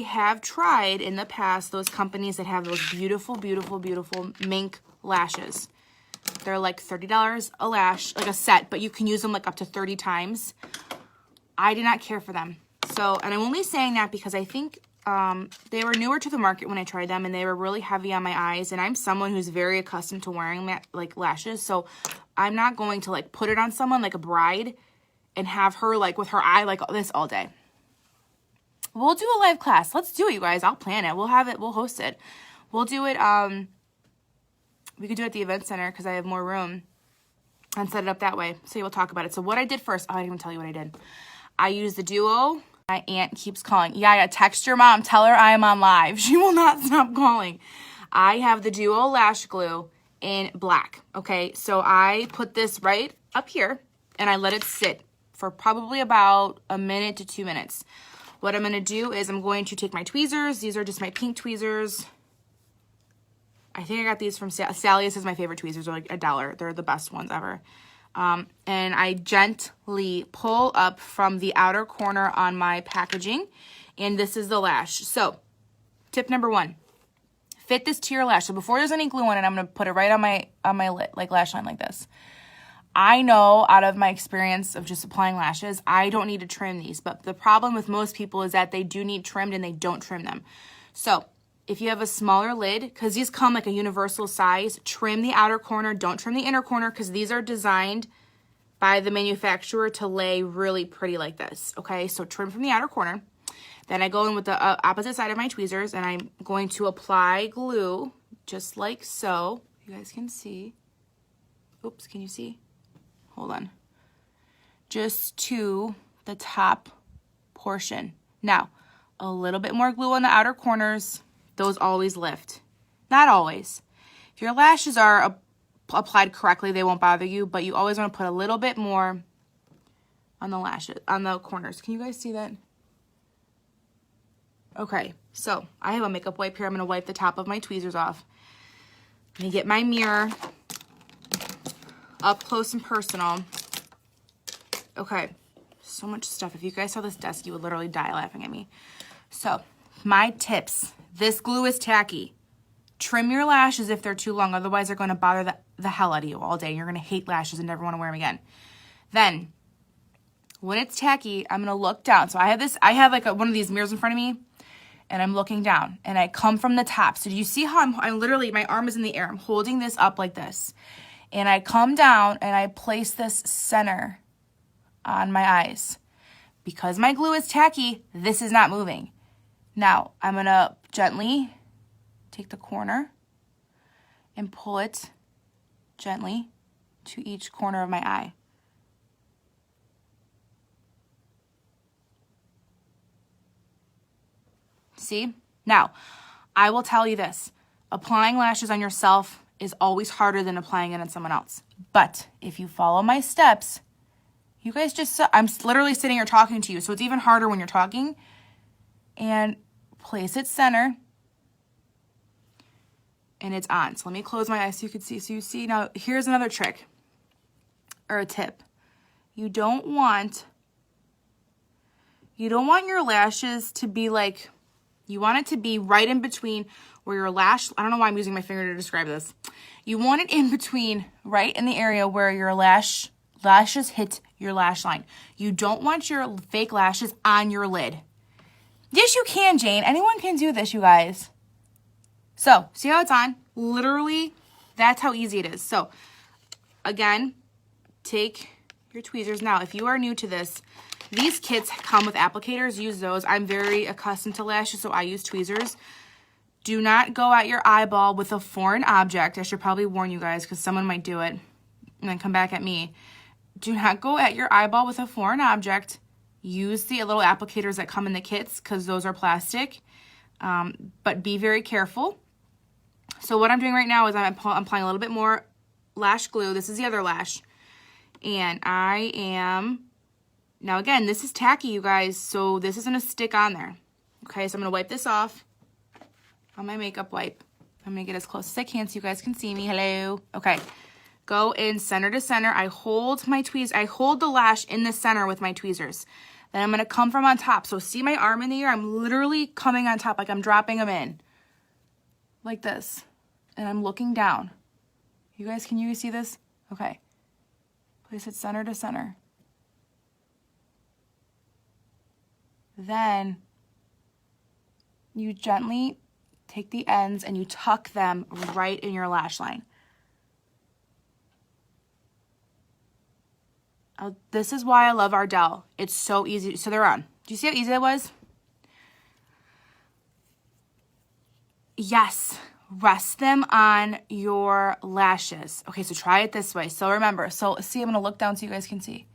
have tried in the past those companies that have those beautiful, beautiful, beautiful mink lashes. They're like $30 a lash, like a set, but you can use them like up to 30 times. I did not care for them. So, and I'm only saying that because I think they were newer to the market when I tried them, and they were really heavy on my eyes, and I'm someone who's very accustomed to wearing like lashes, so I'm not going to like put it on someone like a bride and have her like with her eye like this all day. We'll do a live class. Let's do it, you guys. I'll plan it. We'll have it. We'll host it. We'll do it. We could do it at the event center because I have more room, and set it up that way. So we'll talk about it. So what I did first, I didn't even tell you what I did. I used the Duo. My aunt keeps calling. Yeah, I gotta text your mom. Tell her I am on live. She will not stop calling. I have the Duo Lash Glue in black. Okay, so I put this right up here, and I let it sit for probably about a minute to 2 minutes. What I'm gonna do is I'm going to take my tweezers. These are just my pink tweezers. I think I got these from Sally's is my favorite tweezers. They're like $1. They're the best ones ever. And I gently pull up from the outer corner on my packaging. And this is the lash. So, tip number 1. Fit this to your lash. So before there's any glue on it, I'm going to put it right on my lid, like lash line like this. I know out of my experience of just applying lashes, I don't need to trim these. But the problem with most people is that they do need trimmed and they don't trim them. So, if you have a smaller lid, because these come like a universal size, trim the outer corner, don't trim the inner corner, because these are designed by the manufacturer to lay really pretty like this, okay? So trim from the outer corner. Then I go in with the opposite side of my tweezers, and I'm going to apply glue, just like so. You guys can see. Oops, can you see? Hold on. Just to the top portion. Now, a little bit more glue on the outer corners. Those always lift. Not always. If your lashes are applied correctly, they won't bother you, but you always want to put a little bit more on the lashes, on the corners. Can you guys see that? Okay, so I have a makeup wipe here. I'm going to wipe the top of my tweezers off. Let me get my mirror up close and personal. Okay, so much stuff. If you guys saw this desk, you would literally die laughing at me. So, my tips. This glue is tacky. Trim your lashes if they're too long, otherwise they're going to bother the hell out of you all day. You're going to hate lashes and never want to wear them again. Then, when it's tacky, I'm going to look down. So I have like one of these mirrors in front of me, and I'm looking down, and I come from the top. So do you see how I'm literally, my arm is in the air. I'm holding this up like this, and I come down, and I place this center on my eyes. Because my glue is tacky, this is not moving. Now, I'm going to gently take the corner and pull it gently to each corner of my eye. See? Now, I will tell you this. Applying lashes on yourself is always harder than applying it on someone else. But if you follow my steps, you guys just, I'm literally sitting here talking to you, so it's even harder when you're talking. And place it center, and it's on. So let me close my eyes so you can see. So you see, now here's another trick or a tip. You don't want your lashes to be like, you want it to be right in between where your lash, I don't know why I'm using my finger to describe this. You want it in between, right in the area where your lashes hit your lash line. You don't want your fake lashes on your lid. Yes, you can, Jane. Anyone can do this, you guys. So, see how it's on? Literally, that's how easy it is. So, again, take your tweezers. Now, if you are new to this, these kits come with applicators. Use those. I'm very accustomed to lashes, so I use tweezers. Do not go at your eyeball with a foreign object. I should probably warn you guys because someone might do it and then come back at me. Do not go at your eyeball with a foreign object. Use the little applicators that come in the kits because those are plastic, but be very careful. So what I'm doing right now is I'm applying a little bit more lash glue. This is the other lash, and I am, now again, this is tacky, you guys, so this is going to stick on there. Okay, so I'm going to wipe this off on my makeup wipe. I'm going to get as close as I can so you guys can see me. Hello. Okay, go in center to center. I hold the lash in the center with my tweezers. Then I'm going to come from on top. So see my arm in the air? I'm literally coming on top like I'm dropping them in. Like this. And I'm looking down. You guys, can you see this? Okay. Place it center to center. Then you gently take the ends and you tuck them right in your lash line. Oh, this is why I love Ardell. It's so easy. So they're on. Do you see how easy that was? Yes. Rest them on your lashes. Okay, so try it this way. So remember, so see, I'm going to look down so you guys can see.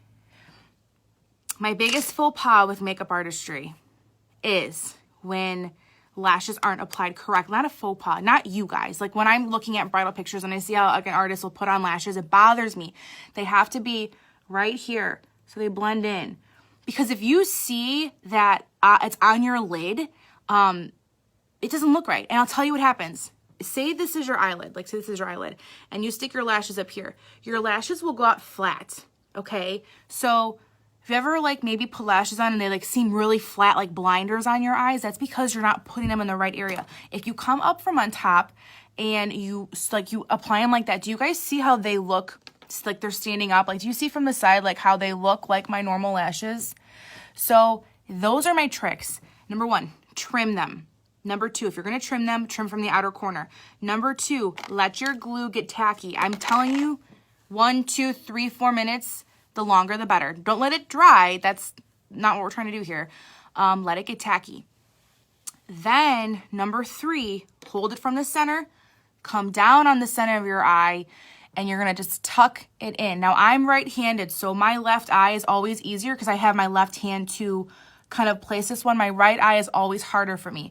My biggest faux pas with makeup artistry is when lashes aren't applied correct. Not a faux pas, not you guys. Like when I'm looking at bridal pictures and I see how like an artist will put on lashes, it bothers me. They have to be right here so they blend in. Because if you see that it's on your lid, it doesn't look right. And I'll tell you what happens. Say this is your eyelid, like say this is your eyelid, and you stick your lashes up here. Your lashes will go out flat, okay? So if you ever like maybe put lashes on and they like seem really flat, like blinders on your eyes, that's because you're not putting them in the right area. If you come up from on top and you apply them like that, do you guys see how they look like they're standing up? Like, do you see from the side like how they look like my normal lashes? So those are my tricks. Number 1, trim them. Number 2, if you're going to trim them, trim from the outer corner. Number 2, let your glue get tacky. I'm telling you, 1, 2, 3, 4 minutes, the longer the better. Don't let it dry. That's not what we're trying to do here. Let it get tacky. Then, number 3, hold it from the center, come down on the center of your eye, and you're going to just tuck it in. Now, I'm right-handed, so my left eye is always easier because I have my left hand to kind of place this one. My right eye is always harder for me.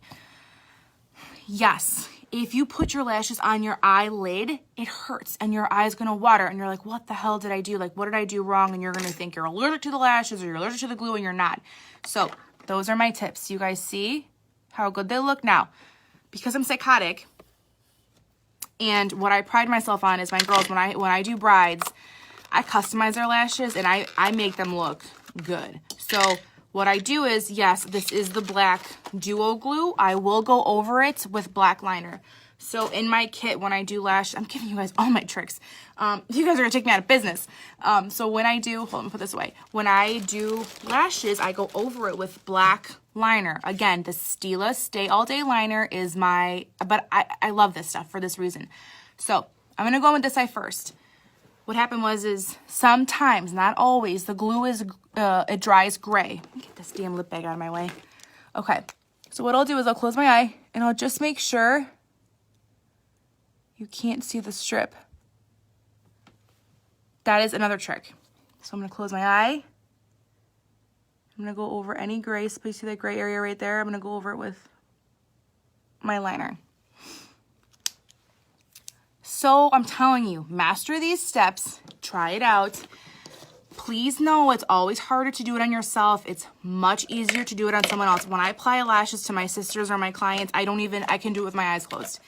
Yes, if you put your lashes on your eyelid, it hurts and your eye's going to water and you're like, what the hell did I do? Like, what did I do wrong? And you're going to think you're allergic to the lashes or you're allergic to the glue and you're not. So those are my tips. You guys see how good they look? Now, because I'm psychotic and what I pride myself on is my girls, when I do brides, I customize their lashes and I make them look good. So what I do is, yes, this is the black duo glue. I will go over it with black liner. So in my kit, when I do lash, I'm giving you guys all my tricks. You guys are gonna take me out of business. So when I do, hold on, put this away. When I do lashes, I go over it with black liner. Again, the Stila Stay All Day liner is but I love this stuff for this reason. So I'm gonna go with this eye first. What happened is sometimes, not always, the glue it dries gray. Let me get this damn lip bag out of my way. Okay, so what I'll do is I'll close my eye and I'll just make sure you can't see the strip. That is another trick. So I'm gonna close my eye. I'm gonna go over any gray, so you see that gray area right there? I'm gonna go over it with my liner. So I'm telling you, master these steps, try it out. Please know it's always harder to do it on yourself. It's much easier to do it on someone else. When I apply lashes to my sisters or my clients, I can do it with my eyes closed.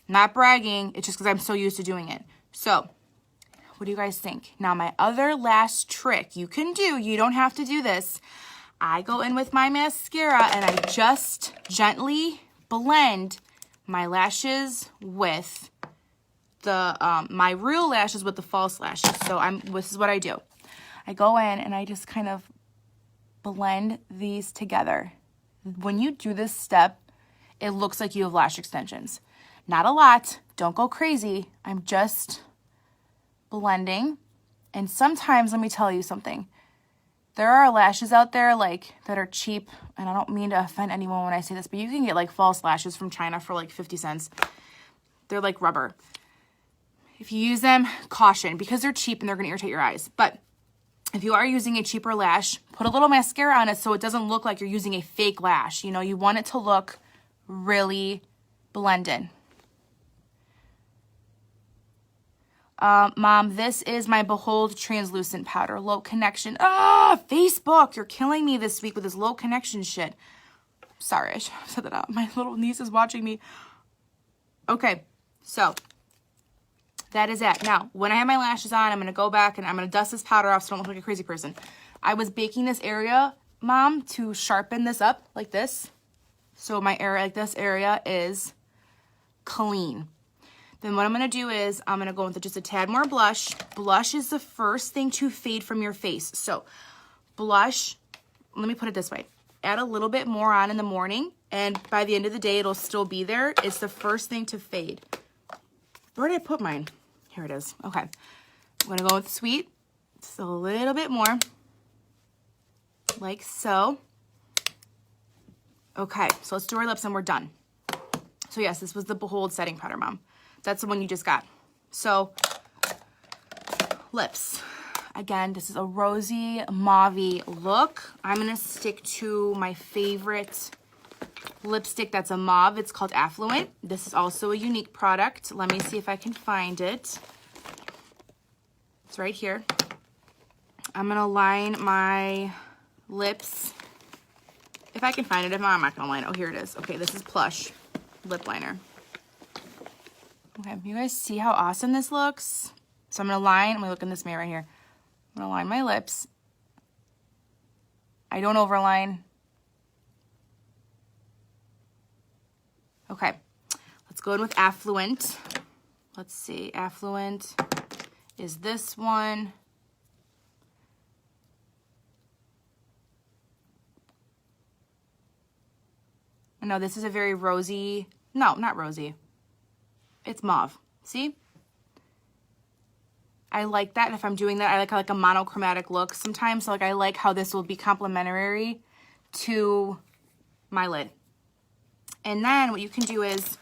Not bragging, it's just because I'm so used to doing it. So, what do you guys think? Now, my other last trick you can do, you don't have to do this. I go in with my mascara and I just gently blend my lashes with my real lashes with the false lashes. So this is what I do. I go in and I just kind of blend these together. When you do this step, it looks like you have lash extensions. Not a lot. Don't go crazy. I'm just blending. And sometimes, let me tell you something. There are lashes out there that are cheap, and I don't mean to offend anyone when I say this, but you can get false lashes from China for 50 cents. They're like rubber. If you use them, caution, because they're cheap and they're going to irritate your eyes. But if you are using a cheaper lash, put a little mascara on it so it doesn't look like you're using a fake lash. You know, you want it to look really blended. Mom, this is my Behold translucent powder, low connection. Facebook, you're killing me this week with this low connection shit. Sorry, I should have said that out. My little niece is watching me. Okay, so that is it. Now, when I have my lashes on, I'm going to go back and I'm going to dust this powder off so I don't look like a crazy person. I was baking this area, Mom, to sharpen this up like this. So my area, this area is clean. Then what I'm going to do is I'm going to go with just a tad more blush. Blush is the first thing to fade from your face. So blush, let me put it this way. add a little bit more on in the morning, and by the end of the day, it'll still be there. It's the first thing to fade. Where did I put mine? Here it is. Okay. I'm going to go with sweet. Just a little bit more. Like so. Okay, so let's do our lips and we're done. So yes, this was the Behold setting powder, Mom. That's the one you just got. So, lips. Again, this is a rosy, mauve-y look. I'm going to stick to my favorite lipstick that's a mauve. It's called Affluent. This is also a unique product. Let me see if I can find it. It's right here. I'm going to line my lips. If I can find it. If not, I'm not going to line it. Oh, here it is. Okay, this is Plush lip liner. Okay, you guys see how awesome this looks? So I'm going to line. I'm going to look in this mirror right here. I'm going to line my lips. I don't overline. Okay, let's go in with Affluent. Let's see, Affluent is this one. No, this is a very rosy, no, not rosy. It's mauve, see? I like that, and if I'm doing that, I like a monochromatic look sometimes. So like I like how this will be complementary to my lid. And then what you can do is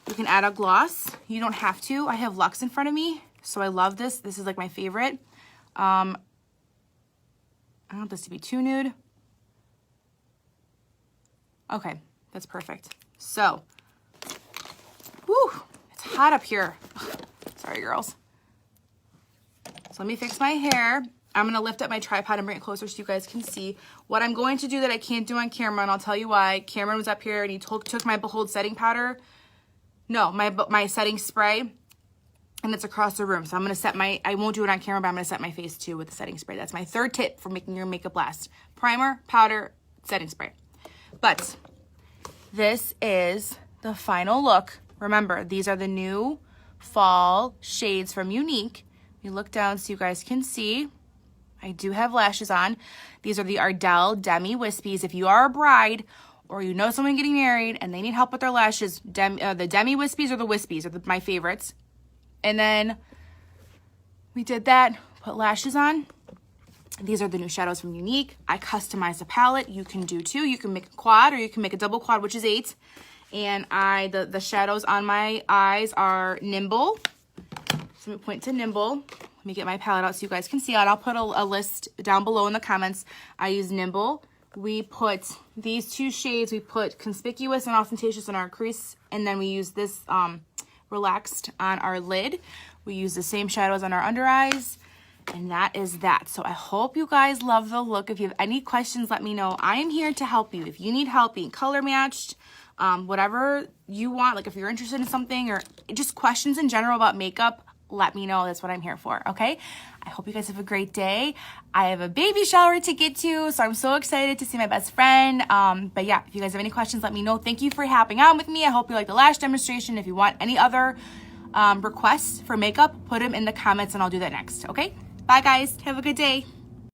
you can add a gloss. You don't have to. I have Luxe in front of me, so I love this. This is like my favorite. I don't want this to be too nude. Okay, that's perfect. So, whew, it's hot up here. Sorry, girls. So let me fix my hair. I'm going to lift up my tripod and bring it closer so you guys can see. What I'm going to do that I can't do on camera, and I'll tell you why. Cameron was up here and he took my Behold setting powder. No, my setting spray, and it's across the room. So I'm going to set I won't do it on camera, but I'm going to set my face too with the setting spray. That's my third tip for making your makeup last. Primer, powder, setting spray. But this is the final look. Remember, these are the new fall shades from Unique. You look down so you guys can see. I do have lashes on. These are the Ardell Demi Wispies. If you are a bride or you know someone getting married and they need help with their lashes, the Demi Wispies or the Wispies are my favorites. And then we did that, put lashes on. These are the new shadows from Unique. I customized the palette. You can do too. You can make a quad or you can make a double quad, which is 8. And the shadows on my eyes are Nimble. So let me point to Nimble. Let me get my palette out so you guys can see it. I'll put a list down below in the comments. I use Nimble. We put these 2 shades. We put Conspicuous and Ostentatious in our crease. And then we use this Relaxed on our lid. We use the same shadows on our under eyes. And that is that. So I hope you guys love the look. If you have any questions, let me know. I am here to help you. If you need help being color matched, whatever you want, like if you're interested in something or just questions in general about makeup, let me know. That's what I'm here for, okay? I hope you guys have a great day. I have a baby shower to get to, so I'm so excited to see my best friend. But yeah, if you guys have any questions, let me know. Thank you for hopping out with me. I hope you like the lash demonstration. If you want any other requests for makeup, put them in the comments and I'll do that next, okay? Bye, guys. Have a good day.